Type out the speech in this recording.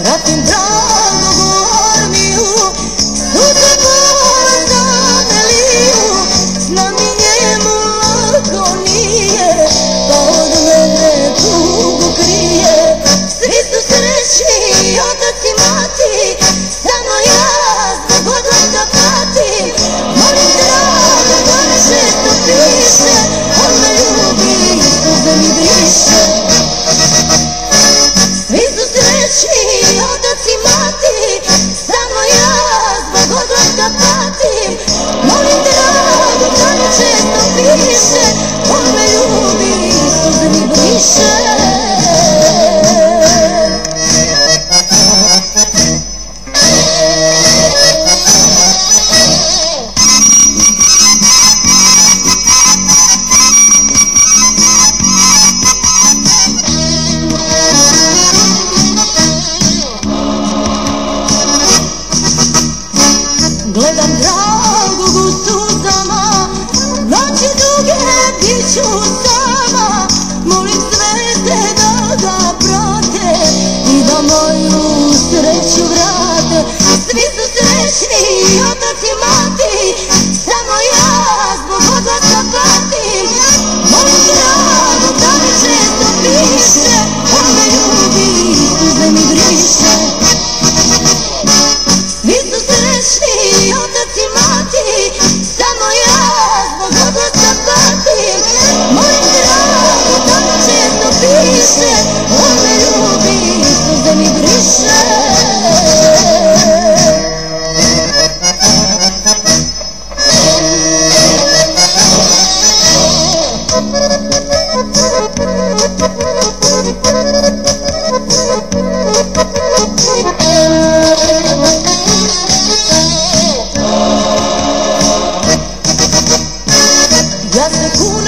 Pratim dragog u armiju, suze bole dane liju, znam i njemu lako nije, pa od mene tugu krije. Svi su srećni, otac i mati, samo ja zbog odlaska patim. Molim draga da me često piše, on me ljubi, suze mi briše. Svi su srećni, otac i mati, samo ja zbog odlaska patim. Molim drago da mi često piše, on me ljubi, suze mi briše. Gledam dragog u suzama, noći duge bit ću sama. Molim svete da ga prate i da moju sreću vrate. Svi su srećni, otac i mati, samo ja zbog odlaska patim. Molim drago da mi često piše, on me ljubi, suze mi briše. Svi su srećni, otac i mati, samo ja zbog odlaska patim. Molim drago da mi često piše, on me ljubi, suze mi briše. Ja se kunem